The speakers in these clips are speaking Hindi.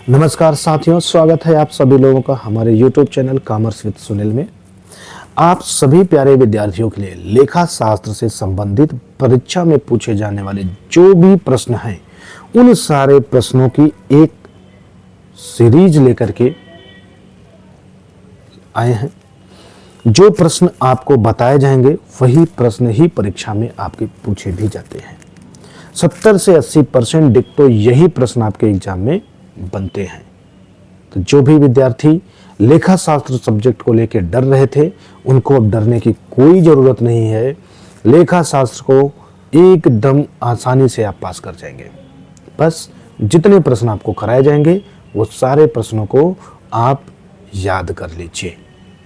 नमस्कार साथियों, स्वागत है आप सभी लोगों का हमारे YouTube channel commerce with Sunil में। आप सभी प्यारे विद्यार्थियों के लिए लेखा शास्त्र से संबंधित परीक्षा में पूछे जाने वाले जो भी प्रश्न हैं, उन सारे प्रश्नों की एक सीरीज लेकर के आए हैं। जो प्रश्न आपको बताए जाएंगे वही प्रश्न ही परीक्षा में आपके पूछे भी जाते हैं। 70 से 80% डिक्टो यही प्रश्न आपके एग्जाम में बनते हैं। तो जो भी विद्यार्थी लेखा शास्त्र सब्जेक्ट को लेकर डर रहे थे, उनको अब डरने की कोई जरूरत नहीं है। लेखा शास्त्र को एकदम आसानी से आप पास कर जाएंगे। बस जितने प्रश्न आपको कराए जाएंगे वो सारे प्रश्नों को आप याद कर लीजिए,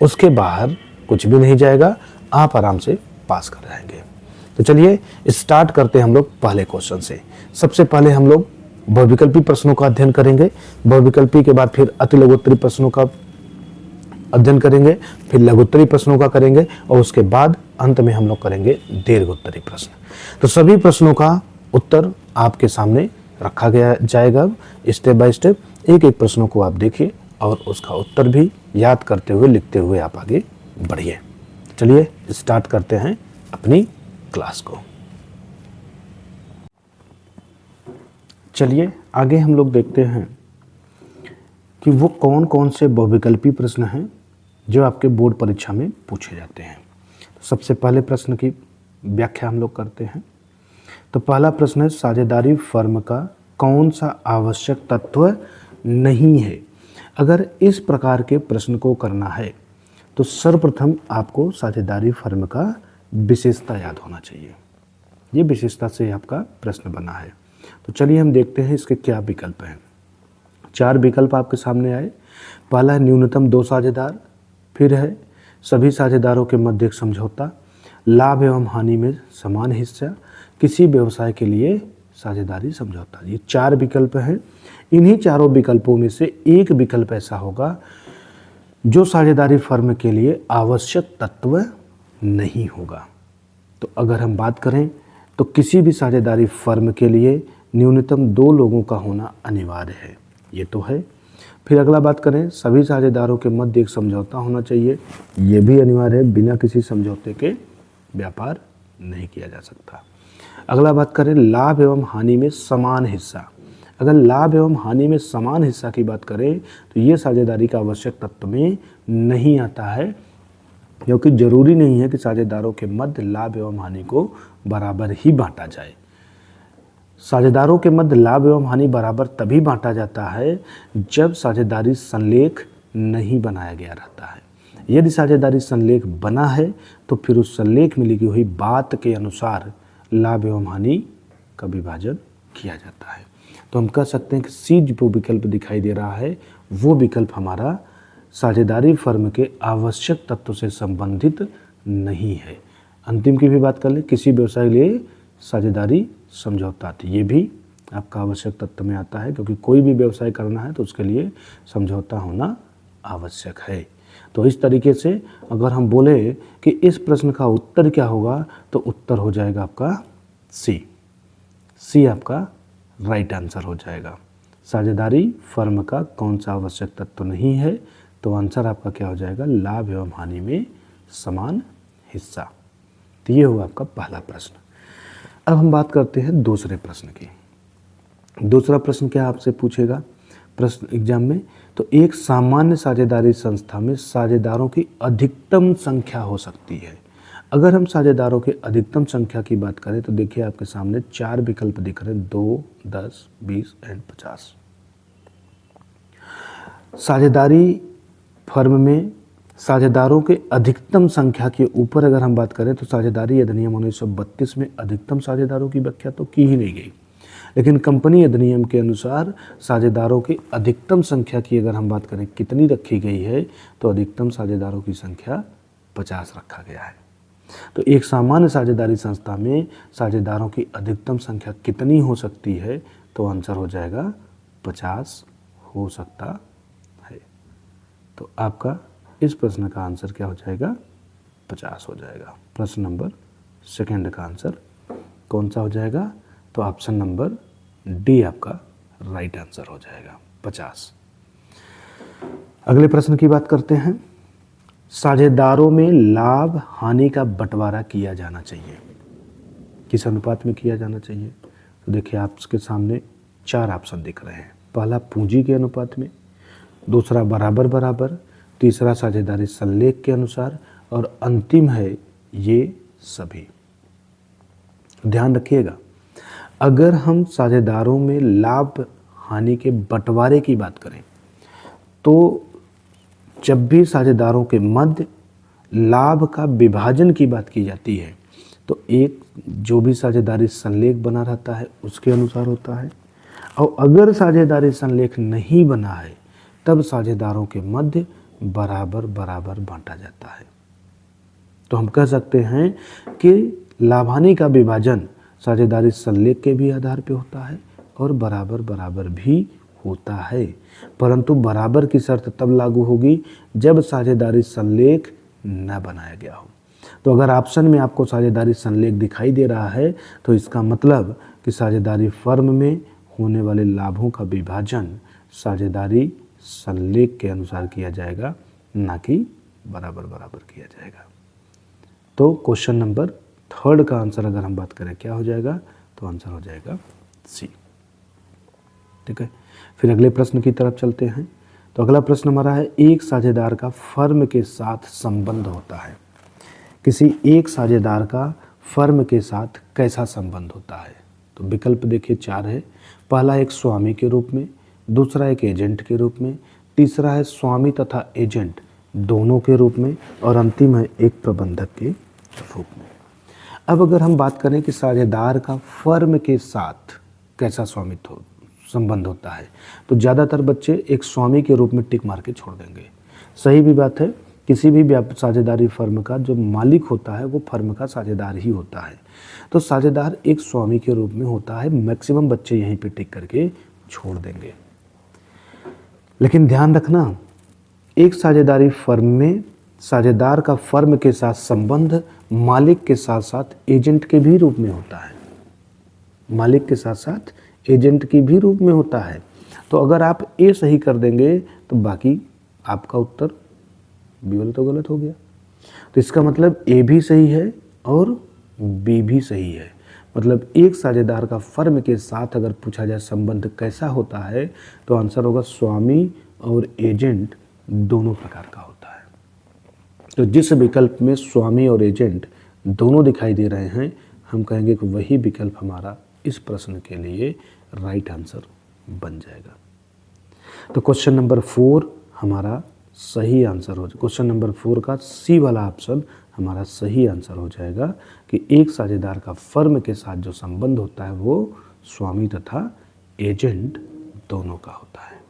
उसके बाहर कुछ भी नहीं जाएगा, आप आराम से पास कर जाएंगे। तो चलिए स्टार्ट करते हैं हम लोग पहले क्वेश्चन से। सबसे पहले हम लोग बहुविकल्पी प्रश्नों का अध्ययन करेंगे। बहुविकल्पी के बाद फिर अति लघुत्तरी प्रश्नों का अध्ययन करेंगे, फिर लघुत्तरी प्रश्नों का करेंगे और उसके बाद अंत में हम लोग करेंगे दीर्घोत्तरी प्रश्न। तो सभी प्रश्नों का उत्तर आपके सामने रखा गया जाएगा। स्टेप बाय स्टेप एक एक प्रश्नों को आप देखिए और उसका उत्तर भी याद करते हुए लिखते हुए आप आगे बढ़िए। चलिए स्टार्ट करते हैं अपनी क्लास को। चलिए आगे हम लोग देखते हैं कि वो कौन कौन से बहुविकल्पी प्रश्न हैं जो आपके बोर्ड परीक्षा में पूछे जाते हैं। सबसे पहले प्रश्न की व्याख्या हम लोग करते हैं। तो पहला प्रश्न है, साझेदारी फर्म का कौन सा आवश्यक तत्व नहीं है। अगर इस प्रकार के प्रश्न को करना है तो सर्वप्रथम आपको साझेदारी फर्म का विशेषता याद होना चाहिए। ये विशेषता से आपका प्रश्न बना है। तो चलिए हम देखते हैं इसके क्या विकल्प हैं। 4 विकल्प आपके सामने आए। पहला है न्यूनतम 2 साझेदार, फिर है सभी साझेदारों के मध्य एक समझौता, लाभ एवं हानि में समान हिस्सा, किसी व्यवसाय के लिए साझेदारी समझौता। ये 4 विकल्प हैं। इन्हीं चारों विकल्पों में से एक विकल्प ऐसा होगा जो साझेदारी फर्म के लिए आवश्यक तत्व नहीं होगा। तो अगर हम बात करें तो किसी भी साझेदारी फर्म के लिए न्यूनतम 2 लोगों का होना अनिवार्य है, ये तो है। फिर अगला बात करें, सभी साझेदारों के मध्य एक समझौता होना चाहिए, ये भी अनिवार्य है। बिना किसी समझौते के व्यापार नहीं किया जा सकता। अगला बात करें, लाभ एवं हानि में समान हिस्सा। अगर लाभ एवं हानि में समान हिस्सा की बात करें तो ये साझेदारी का आवश्यक तत्व में नहीं आता है, क्योंकि जरूरी नहीं है कि साझेदारों के मध्य लाभ एवं हानि को बराबर ही बांटा जाए। साझेदारों के मध्य लाभ एवं हानि बराबर तभी बांटा जाता है जब साझेदारी संलेख नहीं बनाया गया रहता है। यदि साझेदारी संलेख बना है तो फिर उस संलेख में लिखी हुई बात के अनुसार लाभ एवं हानि का विभाजन किया जाता है। तो हम कह सकते हैं कि सी जो विकल्प दिखाई दे रहा है वो विकल्प हमारा साझेदारी फर्म के आवश्यक तत्व से संबंधित नहीं है। अंतिम की भी बात कर ले, किसी व्यवसाय के लिए साझेदारी समझौता थी, ये भी आपका आवश्यक तत्व में आता है, क्योंकि कोई भी व्यवसाय करना है तो उसके लिए समझौता होना आवश्यक है। तो इस तरीके से अगर हम बोले कि इस प्रश्न का उत्तर क्या होगा तो उत्तर हो जाएगा आपका सी आपका राइट आंसर हो जाएगा। साझेदारी फर्म का कौन सा आवश्यक तत्व नहीं है, तो आंसर आपका क्या हो जाएगा, लाभ एवं हानि में समान हिस्सा। तो ये हुआ आपका पहला प्रश्न। अब हम बात करते हैं दूसरे प्रश्न की। दूसरा प्रश्न क्या आपसे पूछेगा प्रश्न एग्जाम में, तो एक सामान्य साझेदारी संस्था में साझेदारों की अधिकतम संख्या हो सकती है। अगर हम साझेदारों की अधिकतम संख्या की बात करें तो देखिए आपके सामने 4 विकल्प दिख रहे हैं, 2, 10, 20 एंड 50। साझेदारी फर्म में साझेदारों के अधिकतम संख्या के ऊपर अगर हम बात करें तो साझेदारी अधिनियम 1932 में अधिकतम साझेदारों की व्याख्या तो की ही नहीं गई, लेकिन कंपनी अधिनियम के अनुसार साझेदारों की अधिकतम संख्या की अगर हम बात करें कितनी रखी गई है तो अधिकतम साझेदारों की संख्या 50 रखा गया है। तो एक सामान्य साझेदारी संस्था में साझेदारों की अधिकतम संख्या कितनी हो सकती है, तो आंसर हो जाएगा 50 हो सकता है। तो आपका इस प्रश्न का आंसर क्या हो जाएगा, 50 हो जाएगा। प्रश्न नंबर सेकंड का आंसर कौन सा हो जाएगा, तो ऑप्शन नंबर डी आपका राइट आंसर हो जाएगा। 50। अगले प्रश्न की बात करते हैं। साझेदारों में लाभ हानि का बंटवारा किया जाना चाहिए, किस अनुपात में किया जाना चाहिए? तो देखिए आपके सामने 4 ऑप्शन दिख रहे हैं। पहला पूंजी के अनुपात में, दूसरा बराबर बराबर, तीसरा साझेदारी संलेख के अनुसार और अंतिम है ये सभी। ध्यान रखिएगा, अगर हम साझेदारों में लाभ हानि के बंटवारे की बात करें तो जब भी साझेदारों के मध्य लाभ का विभाजन की बात की जाती है तो एक जो भी साझेदारी संलेख बना रहता है उसके अनुसार होता है, और अगर साझेदारी संलेख नहीं बना है तब साझेदारों के मध्य बराबर बराबर बांटा जाता है। तो हम कह सकते हैं कि लाभ हानि का विभाजन साझेदारी संलेख के भी आधार पर होता है और बराबर बराबर भी होता है, परंतु बराबर की शर्त तब लागू होगी जब साझेदारी संलेख न बनाया गया हो। तो अगर ऑप्शन में आपको साझेदारी संलेख दिखाई दे रहा है तो इसका मतलब कि साझेदारी फर्म में होने वाले लाभों का विभाजन साझेदारी संलेख के अनुसार किया जाएगा, ना कि बराबर बराबर किया जाएगा। तो क्वेश्चन नंबर 3 का आंसर अगर हम बात करें क्या हो जाएगा, तो आंसर हो जाएगा सी। ठीक है, फिर अगले प्रश्न की तरफ चलते हैं। तो अगला प्रश्न हमारा है, एक साझेदार का फर्म के साथ संबंध होता है। किसी एक साझेदार का फर्म के साथ कैसा संबंध होता है? तो विकल्प देखिए 4 है। पहला एक स्वामी के रूप में, दूसरा एक एजेंट के रूप में, तीसरा है स्वामी तथा एजेंट दोनों के रूप में, और अंतिम है एक प्रबंधक के रूप में। अब अगर हम बात करें कि साझेदार का फर्म के साथ कैसा स्वामित्व संबंध होता है, तो ज़्यादातर बच्चे एक स्वामी के रूप में टिक मार के छोड़ देंगे। सही भी बात है, किसी भी साझेदारी फर्म का जो मालिक होता है वो फर्म का साझेदार ही होता है, तो साझेदार एक स्वामी के रूप में होता है। मैक्सिमम बच्चे यहीं पे टिक करके छोड़ देंगे। लेकिन ध्यान रखना, एक साझेदारी फर्म में साझेदार का फर्म के साथ संबंध मालिक के साथ साथ एजेंट के भी रूप में होता है, मालिक के साथ साथ एजेंट की भी रूप में होता है। तो अगर आप ए सही कर देंगे तो बाकी आपका उत्तर बी वाला तो गलत हो गया। तो इसका मतलब ए भी सही है और बी भी सही है। मतलब एक साझेदार का फर्म के साथ अगर पूछा जाए संबंध कैसा होता है तो आंसर होगा स्वामी और एजेंट दोनों प्रकार का होता है। तो जिस विकल्प में स्वामी और एजेंट दोनों दिखाई दे रहे हैं, हम कहेंगे कि वही विकल्प हमारा इस प्रश्न के लिए राइट आंसर बन जाएगा। तो क्वेश्चन नंबर 4 हमारा सही आंसर हो जाएगा। क्वेश्चन नंबर 4 का सी वाला ऑप्शन हमारा सही आंसर हो जाएगा कि एक साझेदार का फर्म के साथ जो संबंध होता है वो स्वामी तथा एजेंट दोनों का होता है।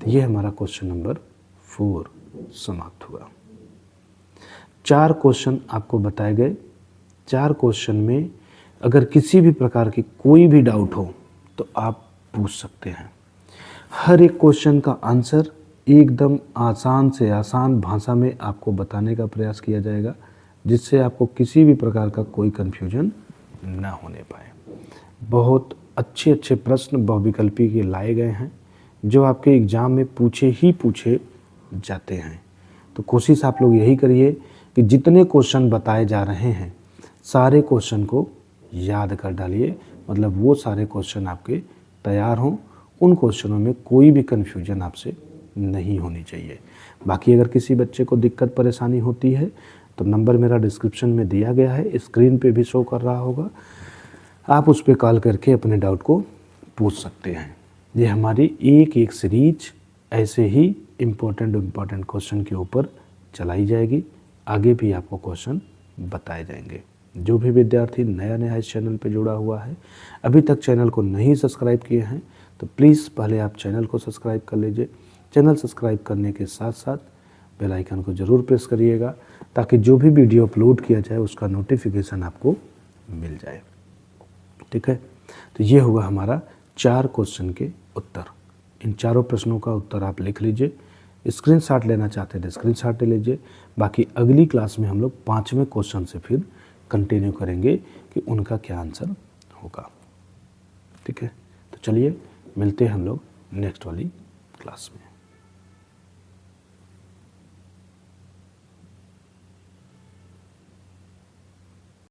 तो ये हमारा क्वेश्चन नंबर 4 समाप्त हुआ। 4 क्वेश्चन आपको बताए गए। 4 क्वेश्चन में अगर किसी भी प्रकार की कोई भी डाउट हो तो आप पूछ सकते हैं। हर एक क्वेश्चन का आंसर एकदम आसान से आसान भाषा में आपको बताने का प्रयास किया जाएगा, जिससे आपको किसी भी प्रकार का कोई कन्फ्यूजन ना होने पाए। बहुत अच्छे अच्छे प्रश्न बहुविकल्पी के लाए गए हैं जो आपके एग्ज़ाम में पूछे जाते हैं। तो कोशिश आप लोग यही करिए कि जितने क्वेश्चन बताए जा रहे हैं सारे क्वेश्चन को याद कर डालिए, मतलब वो सारे क्वेश्चन आपके तैयार हों, उन क्वेश्चनों में कोई भी कन्फ्यूजन आपसे नहीं होनी चाहिए। बाकी अगर किसी बच्चे को दिक्कत परेशानी होती है तो नंबर मेरा डिस्क्रिप्शन में दिया गया है, स्क्रीन पे भी शो कर रहा होगा, आप उस पर कॉल करके अपने डाउट को पूछ सकते हैं। ये हमारी एक सीरीज ऐसे ही इम्पोर्टेंट क्वेश्चन के ऊपर चलाई जाएगी। आगे भी आपको क्वेश्चन बताए जाएंगे। जो भी विद्यार्थी नया इस चैनल पे जुड़ा हुआ है, अभी तक चैनल को नहीं सब्सक्राइब किए हैं तो प्लीज़ पहले आप चैनल को सब्सक्राइब कर लीजिए। चैनल सब्सक्राइब करने के साथ साथ बेल आइकन को ज़रूर प्रेस करिएगा ताकि जो भी वीडियो अपलोड किया जाए उसका नोटिफिकेशन आपको मिल जाए। ठीक है, तो ये हुआ हमारा 4 क्वेश्चन के उत्तर। इन चारों प्रश्नों का उत्तर आप लिख लीजिए। स्क्रीनशॉट लेना चाहते हैं तो स्क्रीनशॉट ले लीजिए। बाकी अगली क्लास में हम लोग 5वें क्वेश्चन से फिर कंटिन्यू करेंगे कि उनका क्या आंसर होगा। ठीक है, तो चलिए मिलते हैं हम लोग नेक्स्ट वाली क्लास में।